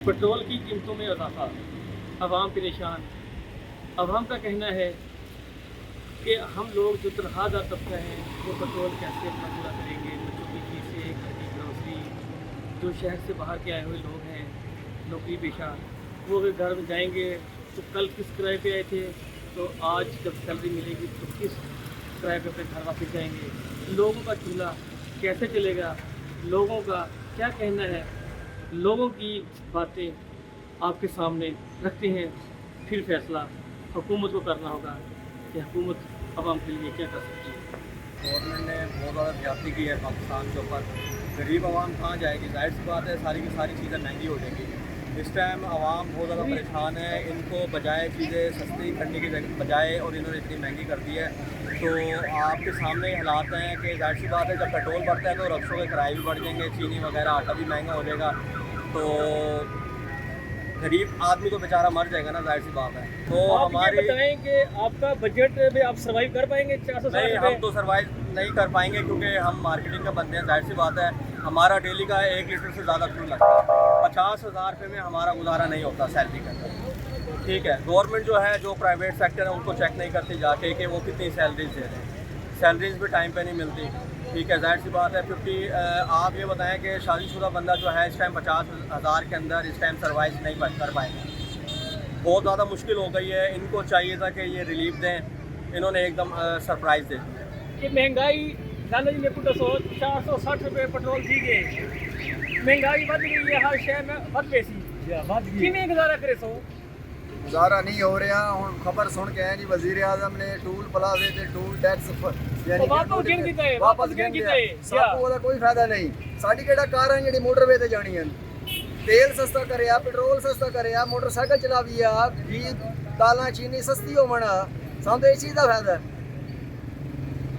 Petrol की कीमतों में इजाफा, अवाम परेशान। अवाम का कहना है कि हम लोग जो तनख्वाहदार तबका है वो पेट्रोल कैसे अपना पूरा करेंगे, बच्चों की फीसें, घर की ग्रोसरी। जो शहर से बाहर के आए हुए लोग हैं, नौकरी पेशा, वो अगर घर में जाएंगे तो कल किस किराए पे आए थे तो आज जब सैलरी मिलेगी तो किस किराए पे अपने घर वापस जाएंगे। लोगों का चूल्हा कैसे चलेगा, लोगों का क्या कहना है, लोगों की बातें आपके सामने रखते हैं। फिर फैसला हुकूमत को करना होगा कि हुकूमत अवाम के लिए क्या कर सकती है। गवर्नमेंट ने बहुत ज़्यादा ज्यादती की है पाकिस्तान के ऊपर। गरीब आवाम कहाँ जाएगी? जाहिर सी बात है सारी की सारी चीज़ें महंगी हो जाएंगी। इस टाइम आवाम बहुत ज़्यादा परेशान है। इनको बजाय चीज़ें सस्ती करने की बजाय और इन्होंने इतनी महंगी कर दी है। तो आपके सामने हालात हैं कि जाहिर सी बात है जब पेट्रोल बढ़ता है तो रक्शों के किराए भी बढ़ जाएंगे, चीनी वगैरह आटा भी महंगा हो जाएगा। तो गरीब आदमी तो बेचारा मर जाएगा ना, जाहिर सी बात है। तो आप हमारी ये बताएं कि आपका बजट में आप सर्वाइव कर पाएंगे 460 नहीं, रुपये? हम तो सर्वाइव नहीं कर पाएंगे क्योंकि हम मार्केटिंग का बंदे हैं। जाहिर सी बात है हमारा डेली का 1 लीटर से ज़्यादा फ्यूल लगता है। 50,000 रुपये में हमारा गुजारा नहीं होता सैलरी के अंदर। ठीक है, गवर्नमेंट जो है, जो प्राइवेट सेक्टर है, उनको चेक नहीं करती जाके कि वो कितनी सैलरीज दे रहे हैं। सैलरीज भी टाइम पे नहीं मिलती। ठीक है, जाहिर सी बात है 50। आप ये बताएं कि शादीशुदा बंदा जो है इस टाइम 50,000 के अंदर इस टाइम सर्वाइव नहीं कर पाएगा। बहुत ज़्यादा मुश्किल हो गई है। इनको चाहिए था कि ये रिलीफ दें, इन्होंने एकदम सरप्राइज़ दे दिया। कि महंगाई लाला जी ने कुछ 460 रुपये पेट्रोल थी गए, महंगाई बढ़ गई है, हर शहर में बढ़ बेसी किमें गुजारा करे सो गुजारा नहीं हो रहा। ਹੁਣ खबर सुन के आए जी वजीर आजम ने टूल प्लाजे ते टूल टैक्स यानी वापस गिन कीता है, वापस गिन कीता है। ਸਾਨੂੰ ਉਹਦਾ ਕੋਈ ਫਾਇਦਾ ਨਹੀਂ। ਸਾਡੀ ਕਿਹੜਾ ਕਾਰਾਂ ਜਿਹੜੀ ਮੋਟਰਵੇ ਤੇ ਜਾਣੀਆਂ, ਤੇਲ ਸਸਤਾ ਕਰਿਆ, ਪੈਟਰੋਲ ਸਸਤਾ ਕਰਿਆ, ਮੋਟਰਸਾਈਕਲ ਚਲਾਵੀਆ, ਘੀ ਦਾਲਾਂ ਚੀਨੀ ਸਸਤੀ ਹੋਵਣ, ਸਾਨੂੰ ਤਾਂ ਇਸ ਚੀਜ਼ ਦਾ ਫਾਇਦਾ ਹੈ।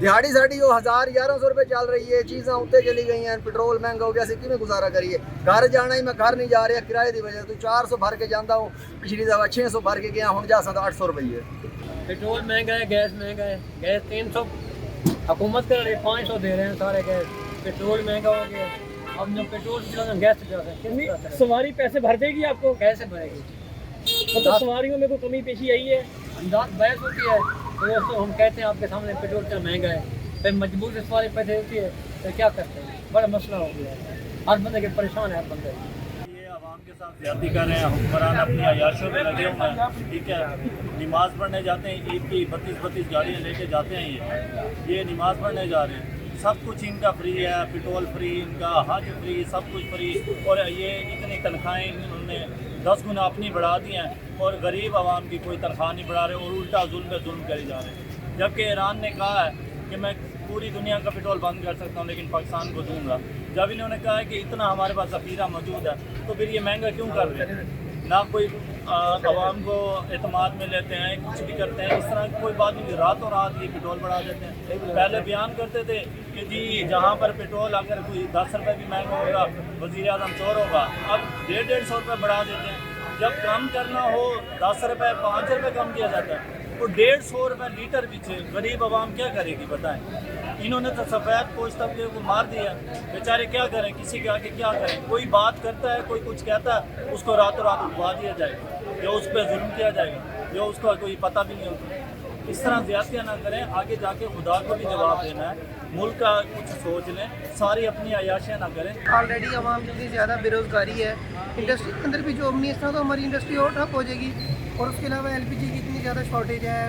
ਦਿਹਾੜੀ ਸਾਡੀ ਉਹ 1000-1100 ਰੁਪਏ ਚੱਲ ਰਹੀ ਹੈ, ਚੀਜ਼ਾਂ ਉੱਤੇ ਚਲੀ ਗਈਆਂ, ਪੈਟਰੋਲ ਮਹਿੰਗਾ ਹੋ ਗਿਆ, ਅਸੀਂ ਕਿਵੇਂ ਗੁਜ਼ਾਰਾ ਕਰੀਏ? ਘਰ ਜਾਣਾ ਹੀ ਮੈਂ ਘਰ ਨਹੀਂ ਜਾ ਰਿਹਾ ਕਿਰਾਏ ਦੀ ਵਜ੍ਹਾ ਤੋਂ। 400 ਭਰ ਕੇ ਜਾਂਦਾ ਹੂੰ, ਪਿਛਲੀ ਦਫਾ 600 ਭਰ ਕੇ ਗਿਆ, ਹੁਣ ਜਾ ਸਕਦਾ 800 ਰੁਪਏ। पेट्रोल महंगा है, गैस महंगा है। गैस 300 हुकूमत कर रही है, 500 दे रहे हैं सारे गैस। पेट्रोल महंगा हो गया, अब जो पेट्रोल से ज़्यादा गैस से ज़्यादा। सवारी पैसे भर देगी आपको? कैसे भरेगी? मतलब सवारियों में कोई कमी पेशी आई है? अंदाज बहस होती है तो दोस्तों हम कहते हैं आपके सामने पेट्रोल क्या महंगा है, फिर मजबूर से सवारी पैसे होती है तो क्या करते हैं? बड़ा मसला हो गया है, हर बंदे के परेशान है हर बंदे। ये आवाम के साथ ज्यादती कर रहे हैं, हुक्मरान अपनी अयाशों में लगे हुए हैं। ठीक है, नमाज पढ़ने जाते हैं, ईद की 32 गाड़ियाँ लेके जाते हैं। ये नमाज पढ़ने जा रहे हैं, सब कुछ इनका फ्री है, पेट्रोल फ्री, इनका हज फ्री, सब कुछ फ्री। और ये इतनी तनख्वाहें इन्होंने 10 गुना अपनी बढ़ा दी हैं और गरीब आवाम की कोई तनख्वाह नहीं बढ़ा रहे और उल्टा जुल्म पे जुल्म करे जा रहे हैं। जबकि ईरान ने कहा है कि मैं पूरी दुनिया का पेट्रोल बंद कर सकता हूँ लेकिन पाकिस्तान को दूंगा। जब इन्होंने कहा है कि इतना हमारे पास ज़ख़ीरा मौजूद है तो फिर ये महंगा क्यों कर रहे हैं? ना कोई आवाम को एतमाद में लेते हैं, कुछ भी करते हैं। इस तरह की कोई बात नहीं, रातों रात ये पेट्रोल बढ़ा देते हैं। पहले बयान करते थे कि जी जहाँ पर पेट्रोल अगर कोई 10 रुपये भी महंगा होगा वज़ीर आज़म चोर होगा, अब 150-150 रुपये बढ़ा देते हैं। जब कम करना हो 10 रुपये 5 रुपये कम किया जाता है तो 150 रुपये लीटर पीछे गरीब आवाम क्या करेगी बताएं? इन्होंने तो सफ़ेद पोश तबके को मार दिया, बेचारे क्या करें, किसी के आगे क्या करें? कोई बात करता है, कोई कुछ कहता है, उसको रातों रात उठवा दिया जाएगा या उस पर जुल्म किया जाएगा या उसका कोई पता भी नहीं होता। इस तरह ज़्यादतियाँ ना करें, आगे जाके खुदा को भी जवाब देना है। मुल्क का कुछ सोच लें, सारी अपनी अयाशियाँ ना करें। ऑलरेडी आवाम जितनी ज़्यादा बेरोज़गारी है, इंडस्ट्री के अंदर भी जॉब नहीं है, इस तरह तो हमारी इंडस्ट्री और ठप हो जाएगी। और उसके अलावा LPG की इतनी ज़्यादा शॉर्टेज है,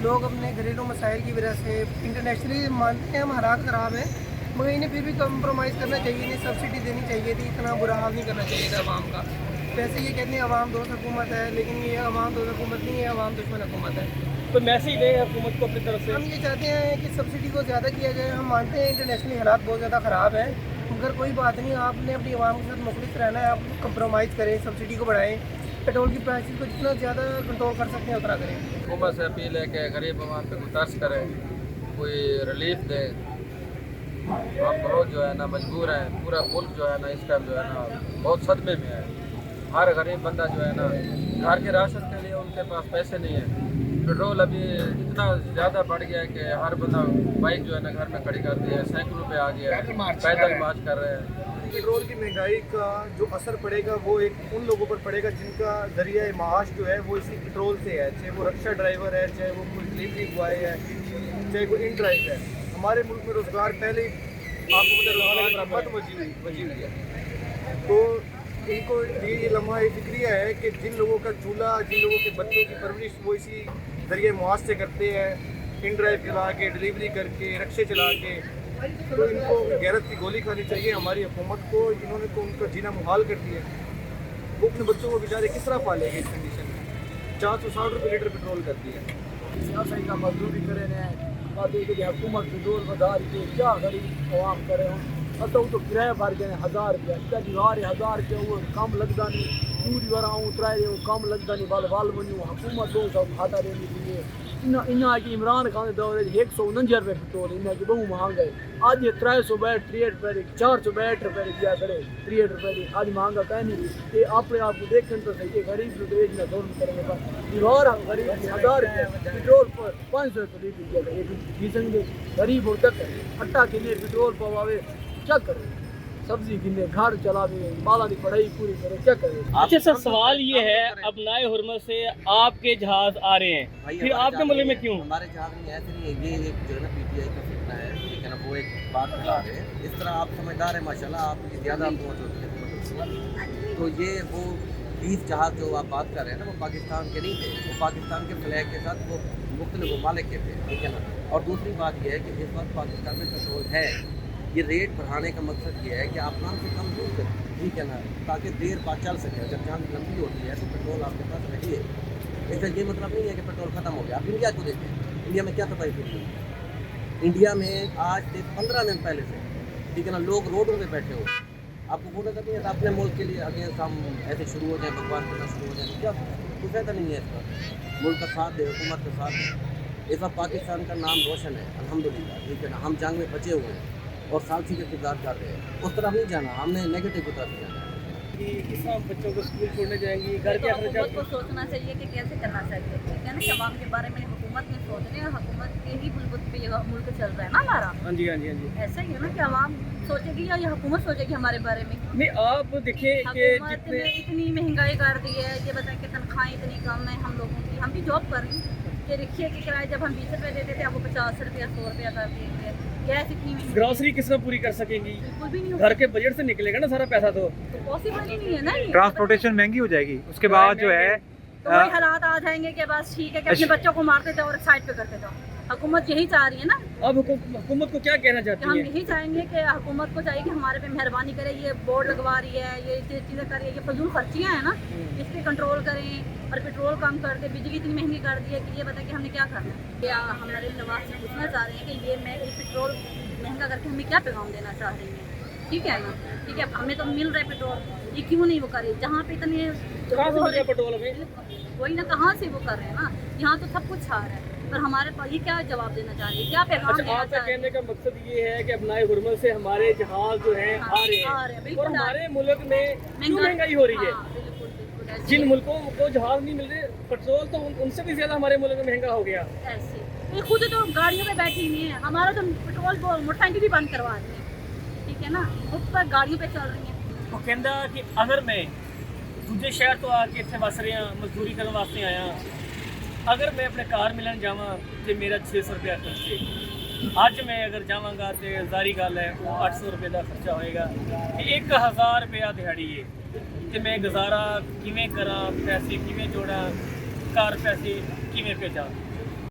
लोग अपने घरेलू मसाइल की वजह से इंटरनेशनली मानते हैं हम हालात ख़राब हैं, मगर इन्हें फिर भी कम्प्रोमाइज़ करना चाहिए, इन्हें सब्सिडी देनी चाहिए थी, इतना बुरा हाल नहीं करना चाहिए था आवाम का। वैसे ये कहते हैं आवाम दोस्त हुकूमत है, लेकिन ये आवाम दोस्त हुकूमत नहीं है, आवाम दुश्मन हुकूमत है। तो मैसेज दें हुकूमत को अपनी तरफ से। हम ये चाहते हैं कि सब्सिडी को ज़्यादा किया जाए। हम मानते हैं इंटरनेशनली हालात बहुत ज़्यादा ख़राब हैं, मगर कोई बात नहीं, आपने अपनी आवाम के साथ मुखलिस रहना है, आप कंप्रोमाइज़ करें, सब्सिडी को बढ़ाएं, पेट्रोल की प्राइसेस को जितना ज़्यादा कंट्रोल कर सकते हैं उतना करें। हुकूमत से अपील है कि गरीब आवाम पे कोई तर्स करें, कोई रिलीफ दे। हम बहुत जो है ना मजबूर हैं, पूरा मुल्क जो है ना इस टाइम जो है ना बहुत सदमे में है। हर गरीब बंदा जो है ना घर के राशन के लिए उनके पास पैसे नहीं है। पेट्रोल अभी इतना ज़्यादा बढ़ गया है कि हर बंदा बाइक जो है ना घर में खड़ी कर दी है, सैकड़ों पे आ गया है, पैदल मार्च कर रहे हैं। पेट्रोल की महंगाई का जो असर पड़ेगा वो एक उन लोगों पर पड़ेगा जिनका जरिया माश जो है वो इसी पेट्रोल से है, चाहे वो रिक्शा ड्राइवर है, चाहे वो कोई डिलीवरी बॉय है, चाहे कोई इन ड्राइव है। हमारे मुल्क में रोज़गार पहले ही आपको पता रोज़गार की मत वजी हुई है। तो इनको ये लम्हा फिक्रिया है कि जिन लोगों का चूल्हा, जिन लोगों के बच्चों की परवरिश वो इसी जरिए मुआश से करते हैं, इन ड्राइव चला के, डिलीवरी करके, रिक्शे चला के, तो इनको गैरत की गोली खानी चाहिए हमारी हुकूमत को। इन्होंने तो उनका जीना मुहाल कर दिया। वो अपने बच्चों को बेचारे किस तरह पालेंगे इस कंडीशन में। 460 रुपये लीटर पेट्रोल कर दिया। सियासी का मजदूरी करे ने बातें कि हुकूमत पेट्रोल बता रही है, क्या गरीब आवाम करे हम अतो तो किराया भर गए 1000 रुपया, क्या दीवार 1000 रुपया वो कम लगता नहीं, पूरी बार आऊँ उतराए वो कम लगता नहीं, बाल बाल बनी हुकूमत 200 खाता देने के लिए इन्ना कि इमरान खान के दौर 149 रुपये पेट्रोल इन्हें कि बहु महंगा है। आज ये 363 रुपये 462 रुपये दिया करे 63 रुपये आज महंगा कहीं नहीं। ये अपने आप को देखें तो सही है, गरीब लोग एक ना दोनों करेंगे पर दीवार गरीब 1000 रुपये पेट्रोल पर 500 रुपये लीटर दिया गरीब हो तक अट्टा किने पेट्रोल पवावे क्या करे, सब्जी किन्ने घर चलावे, बाला की पढ़ाई पूरी करे, क्या करे। अच्छा सर, सवाल ये है अपनाए हुर्मत से आपके जहाज आ रहे हैं, फिर आपके मुल्क में क्यों? हमारे जहाज में ऐसे नहीं है, ये एक जो है ना पीटीआई का फितना है, ठीक है ना, वो एक बात फैला रहे हैं। इस तरह आप समझदार हैं माशाल्लाह, आपकी ज़्यादा पहुँच होती है। तो ये वो 20 जहाज जो आप बात कर रहे हैं ना, वो पाकिस्तान के नहीं थे, वो पाकिस्तान के फ्लैग के साथ वो मुख्तलिफ ममालिक के थे, ठीक है ना। और दूसरी बात यह है कि इस वक्त पाकिस्तान में पेट्रोल है, ये रेट बढ़ाने का मकसद ये है कि आप नाम से कम यूज़ करें, ठीक है ना, ताकि देर बाद चल सके। अगर जान लंबी होती है तो पेट्रोल आपके पास रहिए। इसका ये मतलब नहीं है कि पेट्रोल ख़त्म हो गया। आप इंडिया को देखें, इंडिया में क्या तबाही हुई है। इंडिया में आज से 15 दिन पहले से, ठीक है ना, लोग रोडों पे बैठे हो। आपको बोला था नहीं है अपने मुल्क के लिए अगेंस्ट हम ऐसे शुरू हो जाए, बकवास करना शुरू हो जाए, क्या कोई फायदा नहीं है इसका। मुल्क का साथ दे, हुकूमत का साथ दे। इस वक्त पाकिस्तान का नाम रोशन है अल्हम्दुलिल्लाह, ठीक है ना। हम जंग में बचे हुए हैं और सालसी का किरदार कर रहे हैं। उस तरफ नहीं जाना, हमने नेगेटिव की तरफ जाना है कि किस तरह बच्चों को स्कूल छोड़ने जाएंगी, घर के हुकूमत को सोचना चाहिए कि कैसे करना चाहिए, ठीक है ना। अवाम के बारे में हुकूमत ने सोच रहे हैं, हुकूमत के ही बुलबुल पे ये मुल्क चल रहा है ना हमारा। हाँ जी, हाँ जी, हाँ जी। ऐसा ही है ना कि अवाम सोचेगी या ये हुकूमत सोचेगी हमारे बारे में। नहीं, आप देखिए कि हुकूमत ने इतनी महंगाई कर दी है, ये बताएं कि तनख्वाहें इतनी कम है हम लोगों की। हम भी जॉब कर रहे हैं कि रिक्शे के किराए जब हम 20 रुपये देते थे, अब वो 50 रुपया 100 रुपया कर दिए थे। गैस इतनी महंगी, ग्रॉसरी किस तरह पूरी कर सकेंगी? बिल्कुल भी नहीं घर के बजट से निकलेगा ना सारा पैसा, तो पॉसिबल ही नहीं है ना। ट्रांसपोर्टेशन महंगी हो जाएगी, उसके बाद जो है तो वही हालात आ जाएंगे कि बस ठीक है कि अपने बच्चों को मारते जाओ और साइड पे करते जाओ। हुकूमत यही चाह रही है ना। अब हुकूमत को क्या कहना कि चाहती हम है? यही चाहेंगे कि हुकूमत को चाहिए कि हमारे पे मेहरबानी करे, ये बोर्ड लगवा रही है, ये चीज़ें कर रही है, ये फजूल खर्चियाँ हैं ना, इस पर कंट्रोल करें और पेट्रोल कम कर दे। बिजली इतनी महंगी कर दी है कि ये बताएं कि हमने क्या करना है। क्या हमारे नवाज से पूछना चाह रहे हैं कि ये पेट्रोल महंगा करके हमें क्या पैगाम देना चाह रही है, ठीक है ना। ठीक है, हमें तो मिल रहा है पेट्रोल, ये क्यों नहीं वो करे जहाँ पे इतने पेट्रोल में वही ना, कहाँ से वो कर रहे हैं ना। यहाँ तो सब कुछ आ रहा है, पर हमारे पास ये क्या जवाब देना चाह रही है, क्या पैगाम अच्छा, देना आपका चाह रही कहने का मकसद ये है कि अपनाए हुर्मत से हमारे जहाज जो हैं हाँ, आ रहे आ रहे हैं, हैं, बिल्कुल और आ रहे हमारे मुल्क में क्यों महंगाई हो रही है? हाँ, बिल्कुल बिल्कुल ऐसे जिन मुल्कों को जहाज नहीं मिल रहे, पेट्रोल तो उनसे भी ज्यादा हमारे मुल्क में महंगा हो गया। ऐसे ये खुद तो गाड़ियों में बैठी हुई है, हमारा तो पेट्रोल मोटरसाइकिल भी बंद करवा रही है, ठीक है ना, उस पर गाड़ियों पे चल रही है। वो कहता कि अगर मैं दूजे शहर तो आके इतने वस रहे हैं, मजदूरी करने वास्ते आया, अगर मैं अपने कार मिलन जावा तो मेरा 600 रुपया खर्चे, अज मैं अगर जावांगा तो जारी गल है वो 800 रुपये का खर्चा होएगा, 1000 रुपया दिहाड़ी है, तो मैं गुजारा किवें करा, पैसे किवें जोड़ा, कार पैसे किवें भेजा।